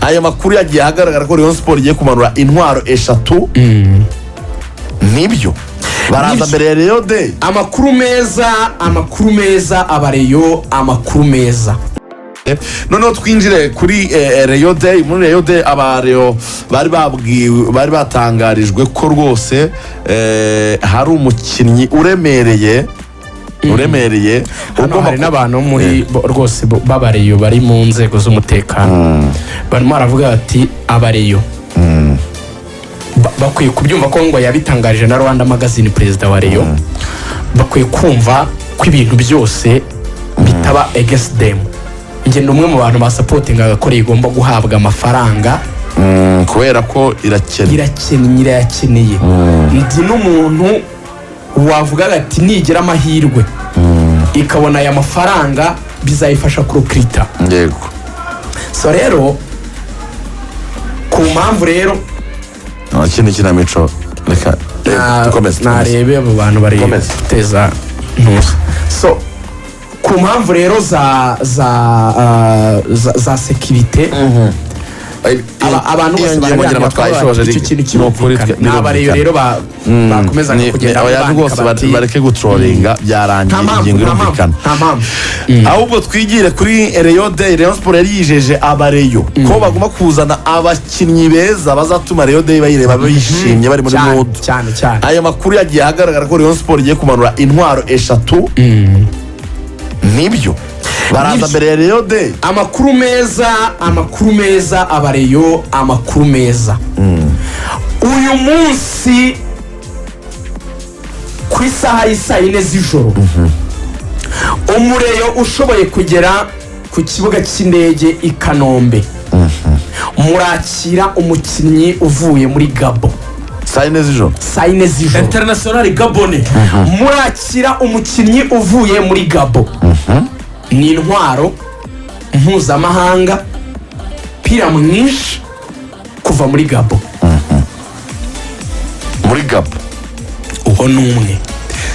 aya makuru yagiye ahagaragara ko Rayon Sport igiye kumanura intwaro eshatu nibyo baraza mbere ya Rayon Day. Amakuru meza abareyo amakuru meza. Noneho twinjire kuri Rayon Day. Muri Rayon Day abareyo bari batangarijwe ko rwose hari umukinnyi uremereye hano hari n'abantu muri rwose babareyo bari mu nzego z'umutekano barimo baravuga bati abareyo bakwiye kubyumva ko ngo yabitangarije na Rwanda Magazine perezida wa Rayon bakwiye kumva ko ibintu byose bitaba against them. Ngende umwe mu bantu basapotinga ko igomba guhabwa amafaranga kubera ko irakeneye ndi n'umuntu wavuga ati nigira amahirwe ikabona aya mafaranga bizayifasha kurukirita. Yego. So rero ku mpamvu rero ikindi kinamico reka narebe abo bantu bari guteza ntuza. So ku mpamvu rero za sekirite abantu bose baragira amatwayishoje icyo kintu cy'ukuri n'abareyo rero bakomeza kugenda abantu bose bareke gutrolinga byarangiye ingingo irumvikana. Ahubwo twigire kuri Rayon Day. Rayon Sport yari yijeje abareyo ko bagomba kuzana abakinnyi beza bazatuma Rayon Day bayireba bishimye bari muri mood cyane. Aya makuru yagiye ahagaragara ko Rayon Sport igiye kumanura intwaro eshatu nibyo baraza mbere ya Rayon Day. Amakuru meza abareyo amakuru meza. Uyu munsi ku isaha y'isayine z'ijoro umureyo ushoboye kugera ku kibuga cy'indege i Kanombe murakira umukinnyi uvuye muri Gabo. Sayine z'ijoro International Gabone. Murakira umukinnyi uvuye muri Gabo. Ni intwaro mpuzamahanga pira mwinshi kuva muri Gabo. Uho n'umwe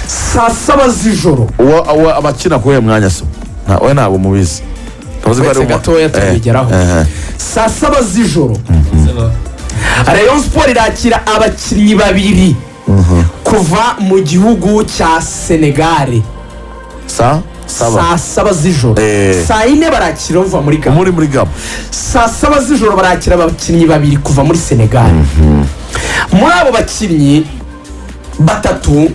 saa 7 z'ijoro uwo abakina kuye mwanya so we ntabwo mubizi tuzi ko ari gatoya tubigeraho. Saa 7 z'ijoro Rayon Sport irakira abakinnyi babiri kuva mu gihugu cya Senegal. Saa 7 z'ijoro. Saa 4 barakira uva muri Gabo. Saa 7 z'ijoro barakira abakinnyi babiri kuva muri Senegal. Muri abo bakinnyi batatu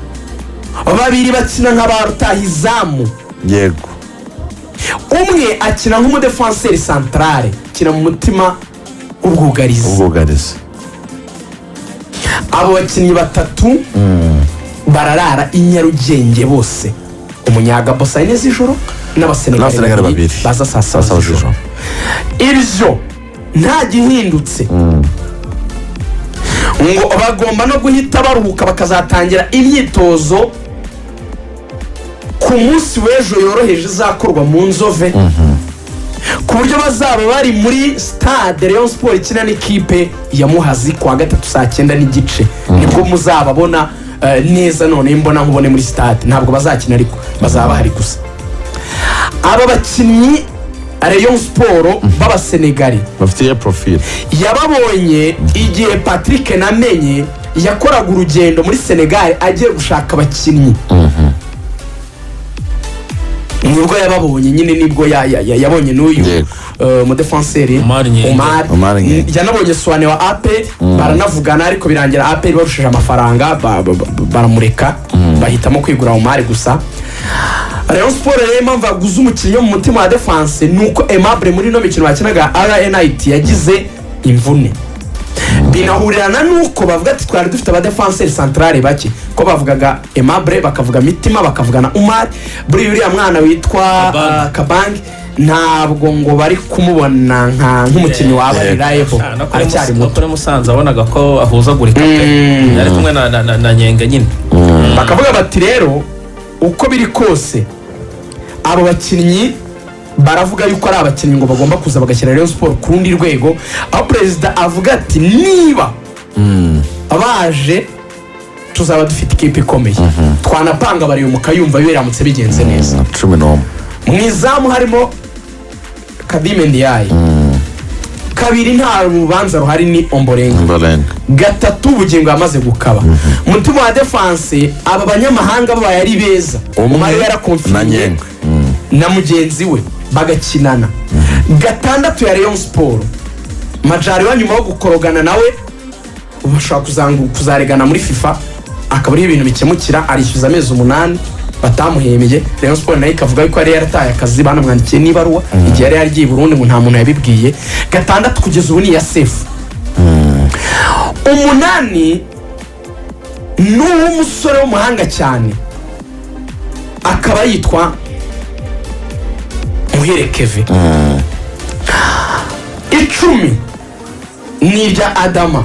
babiri bakina nk'aba rutahizamu. Yego. Umwe akina nk'umudefenseur central kina mu mutima ubwugarizi. Abo bakinnyi batatu bararara i Nyarugenge bose. Umunyagabo saa 4 z'ijoro n'abasenegali babiri baza saa 7 z'ijoro. Ibyo nta gihindutse ngo bagomba no guhita baruhuka bakazatangira imyitozo ku munsi w'ejo yoroheje izakorwa mu Nzove ku buryo bazaba bari muri stade Rayon Sport ikina n'ikipe ya Muhazi kwa gatatu saa 9:30 nibwo muzababona neza. None mbona nkubone muri stade ntabwo bazakina ariko bazaba bahari gusa. Aba bakinnyi Rayon Sport baba Senegali bafite profile yababonye igihe Patrick Namenye yakoraga urugendo muri Senegal agiye gushaka abakinnyi. Nubwo yababonye nyine nibwo yabonye n'uyu mu defenseur Omar yanabonye Swane wa APR baranavugana ariko birangira APR barushije amafaranga baramureka bahitamo kwigura Omar gusa. Rayon Sport rero impamvu aguze umukinnyi mu mutima wa defense nuko Aimable muri no mikino bakinaga RNIT yagize imvune. Binahurirana nuko bavuga ati twari dufite aba defenseur central bake ko bavugaga Aimable bakavuga Mitima bakavuga na Umar buri uriya mwana witwa Kabangi ntabwo ngo bari kumubona nk'umukinnyi waba reliable aracyari muto. Kuri Musanze abonaga ko ahuzagurika pe yari kumwe na Nyenga nyine bakavuga bati rero uko biri kose abo bakinnyi baravuga yuko ari abakinnyi ngo bagomba kuza bagashyira Rayon Sport ku rundi rwego. Aho perezida avuga ati niba abaje tuzaba dufite ikipe ikomeye twanapanga bari mukayumva biramutse bigenze neza. 11 mu izamu harimo Kadime Ndiaye kabiri nta rubanza ruhari ni Ombolenga. Gatatu Bugingo yamaze gukaba. Mutima wa defense aba banyamahanga babaye ari beza. Umwe yarakonfirmye na mugenzi we bagakinana. Gatandatu ya Rayon Sport Majari wa nyuma yo gukorogana nawe ubashaka kuzaregana muri FIFA akaba ari ibintu bikemukira arishyuza amezi 8 batamuhemeye. Rayon Sport nayo ikavuga yuko yari yarataye akazi banamwandikiye n'ibaruwa igihe yari yagiye Burundi ngo nta muntu yabibwiye. Gatandatu kugeza ubu ni ya safe. 8 n'umusore w'umuhanga cyane akaba yitwa Muhire Kevin. 10 ni ibya Adama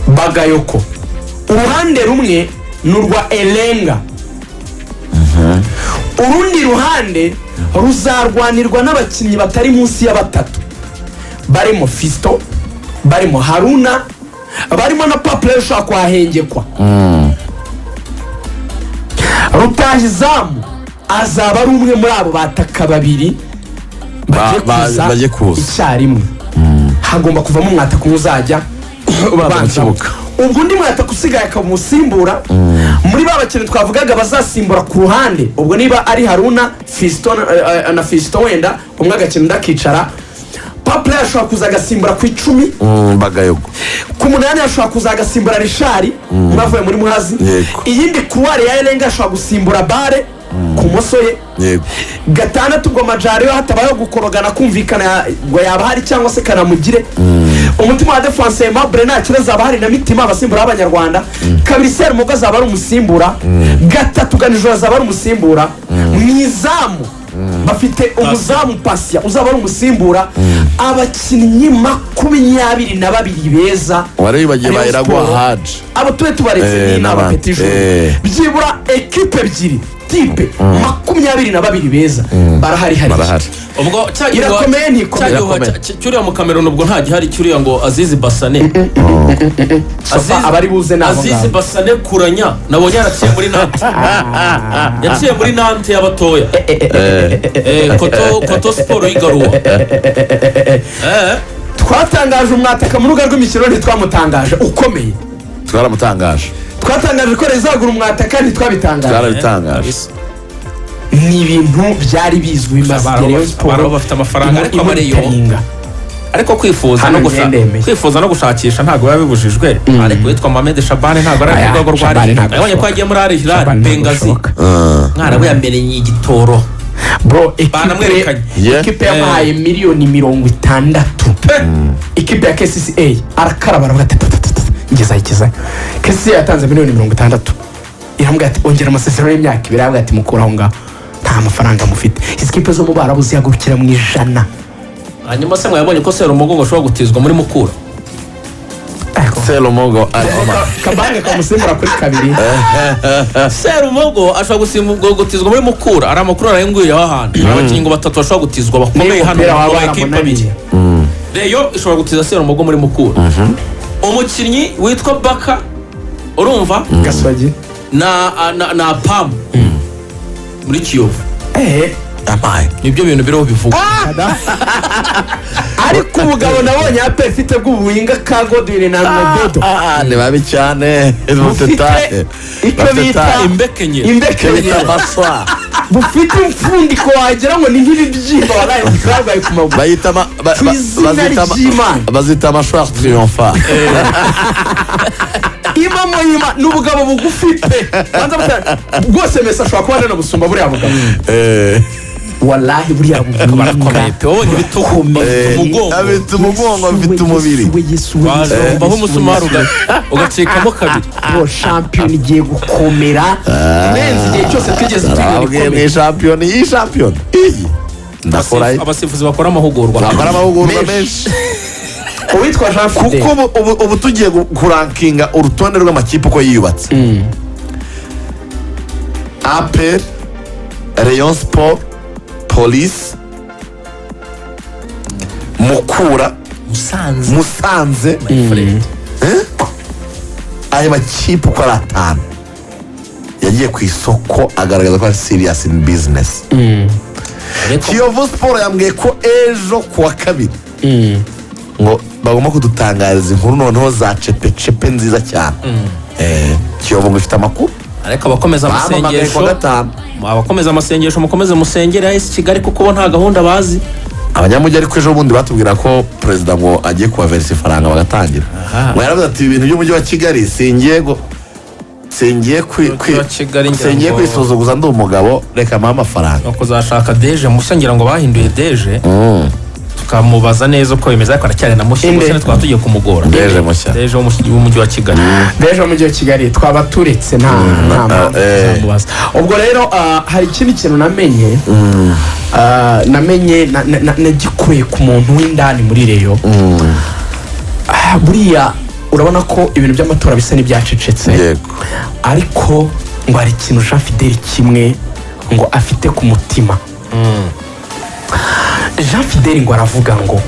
Bagayoko. Uruhande rumwe n'urwa Elenga. Urundi ruhande ruzarwanirwa n'abakinnyi batari munsi ya 3 barimo Fisto, barimo Haruna, barimo na Paple ushaka kwahengekwa. Rutahizamu azaba ari umwe muri abo bataka babiri baje kuza icyarimwe. Hagomba kuvamo umwataka uzajya ubanzabuka. Ubwo undi mwataka usigaye akamusimbura muri ba bakinnyi twavugaga bazasimbura ku ruhande. Ubwo niba ari Haruna, Fisto na Fisto wenda umwe agakina ndakicara. Paple ashobora kuza agasimbura ku 10 Bagayoko. Ku 8 ashobora kuza agasimbura Richard mwavuye muri Muhazi. Iyindi kuware ya Elenga ashobora gusimbura Bare ku moso ye. Gatandatu ubwo Majari yo hatabayo gukorogana kumvikana ngo yaba hari cyangwa se kanamugire. Umutima wa defense Mabre nta kireza abahari na Mitima abasimbura abanyarwanda. Kabiri Ser Mugo azaba ari umusimbura. Gatatu Ganijoro azaba ari umusimbura. Mwizamu bafite umuzamu Pasya uzaba ari umusimbura. Abakinnyi 22 beza wari bagiye bayiragwa Haji abo tubaretse ni n'abapetijo byibura equipe ebyiri tipe 22 beza barahari. Ubwo irakomeye ntikomeye cyuriya mu Cameroon ubwo nta gihari cyuriya ngo Azizi Basane. Abari buze nabo Azizi Basane kuranya nabonye yaraciye muri Nantes. Yaciye muri Nantes y'abatoya. Koto Sport yigaruwa. Twatangaje umwataka mu ruga rw'imikino ntitwamutangaje ukomeye. Twaramutangaje. Twatangaje ko rezagura umwataka ntitwabitangaje. Twarabitangaje. Ni ibintu byari bizwi Rayon Sport bafite amafaranga ariko amareyo. Ariko kwifuza no gushakisha ntago biba bibujijwe. Ariko witwa Mohamed Shabane ntago ari urwego rwari. Abonye ko yagiye muri Al Hilal Bengazi. Mwana we yamenye igitoro. Bro, ekipe yamuhaye miliyoni 60. Ekipe ya KCCA arakarabara ngeza KCCA yatanze miliyoni 60. Irambwa ati ongera amasezerano y'imyaka 2 yabwa ati mukuraho ngaho nta mafaranga mufite. Ikipe zo mu Barabuzi yagurukira mu ijana. Hanyuma se mwabonye ko Serumogo gashobora gutizwa muri Mukura. Serumogo kabange kamusimbura kuri 2. Serumogo ashobora gutizwa muri Mukura. Ari amakuru arayenguye ahantu. Abakinnyi ngo 3 bashobora gutizwa bakomeye hano mu equipe abiri. Reyo ishobora gutiza Serumogo muri Mukura. Umukinnyi witwa Baka urumva Gaswagi na Pam muri Kiyovu. Amaye nibyo bintu biriho bivuga. Ariko ubugabo nabonye apefite bw'ubuhinga ka Godwin na Mododo ni babi cyane. Bafite imbekenye baswa bufite umfundiko wagira ngo ni nk'ibibyimba waraye bikabaye ku maguru bazita amashwar triomphal. Ima n'ubugabo bugufite bwose mesa ashobora kuba nana busumba buriya bugabo. Wallahi buriya bugabo barakomeye pe wonye umugongo bifite umubiri baho umusumari ugacikamo kabiri. Champion igiye gukomera menzi igihe cyose twigeze tugiye mu champion iyi champion iyi ndakora abasifuzi bakora amahugurwa menshi. Uwitwa Jean Fide kuko ubu tugiye kurankinga urutonde rw'amakipe uko yiyubatse. APR, Rayon Sport, Police, Mukura, Musanze. Aya makipe uko ari 5 yagiye ku isoko agaragaza ko ari serious in business. Kiyovu Sport yambwiye ko ejo kuwa 2 ngo bagomba kudutangariza inkuru noneho za cepe nziza cyane. Kiyovu ngo ifite amakuru ariko abakomeza amasengesho mukomeze musengere AS Kigali kuko bo nta gahunda bazi. Abanyamujyi ariko ejo bundi batubwira ko perezida ngo agiye kubaverisa ifaranga bagatangira. Ngo yaravuze ati ibintu by'umujyi wa Kigali singiye kwisuzuguza ndi umugabo reka mpa amafaranga. No kuzashaka deje mushya ngira ngo bahinduye deje. Tukamubaza neza uko bimeze ariko aracyari na mushya twaba tugiye kumugora. Deje mushya. Deje w'umujyi wa Kigali. Deje w'umujyi wa Kigali twaba turetse nta mubaza. Ubwo rero hari ikindi kintu namenye nagikuye ku muntu w'indani muri Reyo. Buriya urabona ko ibintu by'amatora bisa n'ibyacecetse ariko ngo hari ikintu Jean Fidèle kimwe ngo afite ku mutima. Jean Fidèle ngo aravuga ngo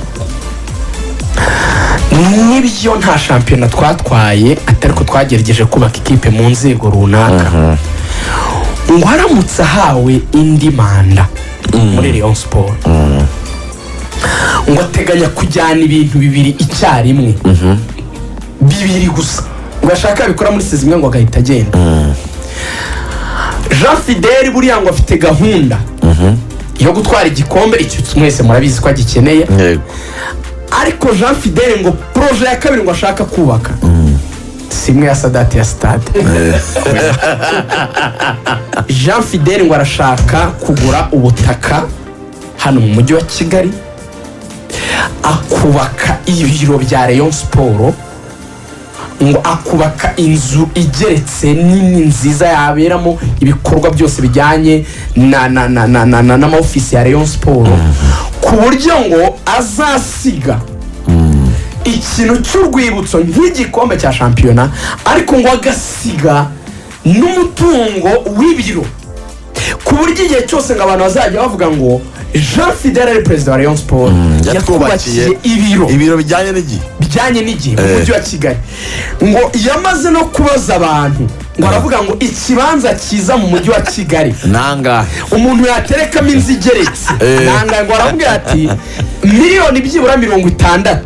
nibyo nta shampiyona twatwaye atari ko twagerageje kubaka ikipe mu nzego runaka, ngo aramutse ahawe indi manda muri Rayon Sport ngo ateganya kujyana ibintu bibiri icyarimwe, bibiri gusa ngo ashaka bikora muri sezimwe ngo agahita agenda. Jean Fidèle buriya ngo afite gahunda yo gutwara igikombe, icyo mwese murabizi ko agikeneye. Ariko Jean Fidèle ngo projet ya kabiri ngo ashaka kubaka simwe ya Sadati ya stade. Jean Fidèle ngo arashaka kugura ubutaka hano mu mujyi wa Kigali, akubaka ibiro bya Rayon Sport, ngo akubaka inzu igeretse nini nziza yaberamo ibikorwa byose bijyanye na ofisi ya Rayon Sport, ku buryo ngo azasiga ikintu cy'urwibutso nk'igikombe cya shampiyona, ariko ngo agasiga n'umutungo w'ibiro, ku buryo igihe cyose ngo abantu bazajya bavuga ngo Jean Fidèle ari perezida wa Rayon Sport yatwubakiye ibiro bijyanye n'igihe mu mujyi wa Kigali. Ngo yamaze no kubaza abantu ngo aravuga ngo ikibanza cyiza mu mujyi wa Kigali nanga umuntu yaterekamo inzu igeretse nanga, ngo aravuga ati miliyoni byibura 60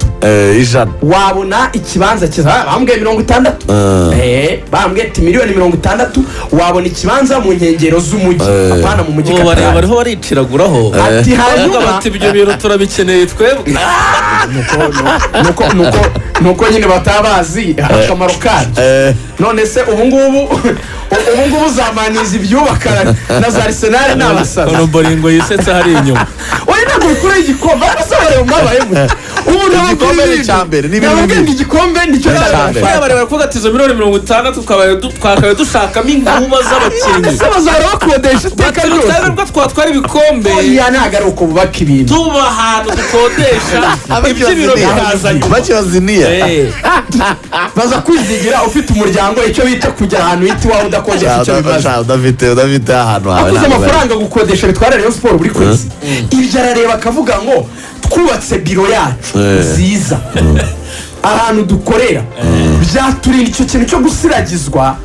ijana wabona ikibanza cyiza. Bambwiye 60, bambwiye ati miliyoni 60 wabona ikibanza mu nkengero z'umujyi, apana mu mujyi Katari. Bariho bariciraguraho ati hanyuma bati ibyo biro turabikeneye twebwe. nuko nyine batabazi akamaro kabyo. None se ubu ngubu zamaniza ibyubaka na za Arsenal n'abasaza. Ono Boringo yisetse hari inyuma. Oya ntabwo bikora igikombe arasobanura mwabaye umuntu igikombe cyambere ni ibintu igikombe nicyo cyambere. Bari baravuga ati izo miliyoni 60 twakabaye dushakamo inguma z'abakinnyi. Se bazara bakodesha iteka ryose. Twebwe twatwara ibikombe. Oya ntabwo ari uko bubaka ibintu. Tuba ahantu dukodesha iby'ibiro bikazanye. Bakibaziniya. Baza kwizigira ufite umuryango icyo bita kujya ahantu hiti wawe udakodesha icyo bibaza. Udafite ahantu hawe. Akuze amafaranga gukodesha bitwara Rayon Sport buri kwezi. Ibyo arareba akavuga ngo twubatse biro yacu nziza ahantu dukorera, byaturinda icyo kintu cyo gusiragizwa,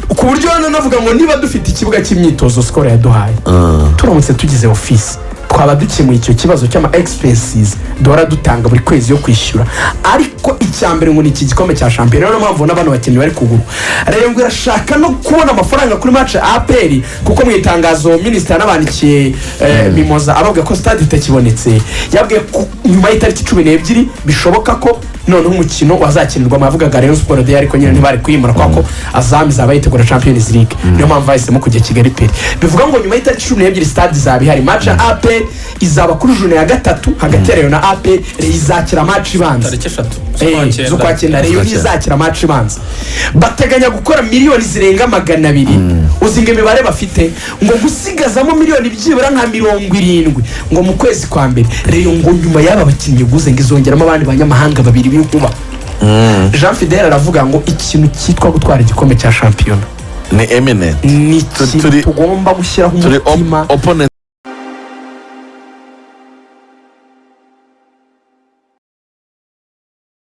ku buryo hano navuga ngo niba dufite ikibuga cy'imyitozo Skol yaduhaye, turamutse tugize office twaba dukemuye icyo kibazo cy'ama expenses duhora dutanga buri kwezi yo kwishyura. Ariko icyambere ngo ni iki gikombe cya shampiyona, rero mpamvu n'abantu bakeneye bari kuguru. Rero ngo irashaka no kubona amafaranga kuri match APR, kuko mu itangazo minister nabandikiye Mimoza avuga ko stade itakibonetse, yabwiye nyuma y'itariki 12 bishoboka ko none umukino wazakinirwa amavuga Rayon Sport de, ariko nyine ntibari kwimura kwako azamiza abayitegura Champions League. Niyo mpamvu bahisemo kujya Kigali pe. Bivuga ngo nyuma y'itariki 12 stade zabi hari match APR izaba kuri june ya 3 hagati ya Rayon na APR. Izakira match ibanza tariki 3 z'ukwakira. Rayon izakira match ibanza, bateganya gukora miliyoni zirenga 200. Uzinga imibare bafite ngo gusigazamo miliyoni byibura nka 70 ngo mu kwezi kwa mbere. Rayon ngo nyuma y'aba bakinnyi guze ngo izongeramo abandi banyamahanga babiri b'inkuba. Jean Fidèle aravuga ngo ikintu cyitwa gutwara igikombe cya shampiyona ni eminent, ni tugomba gushyiraho umutima.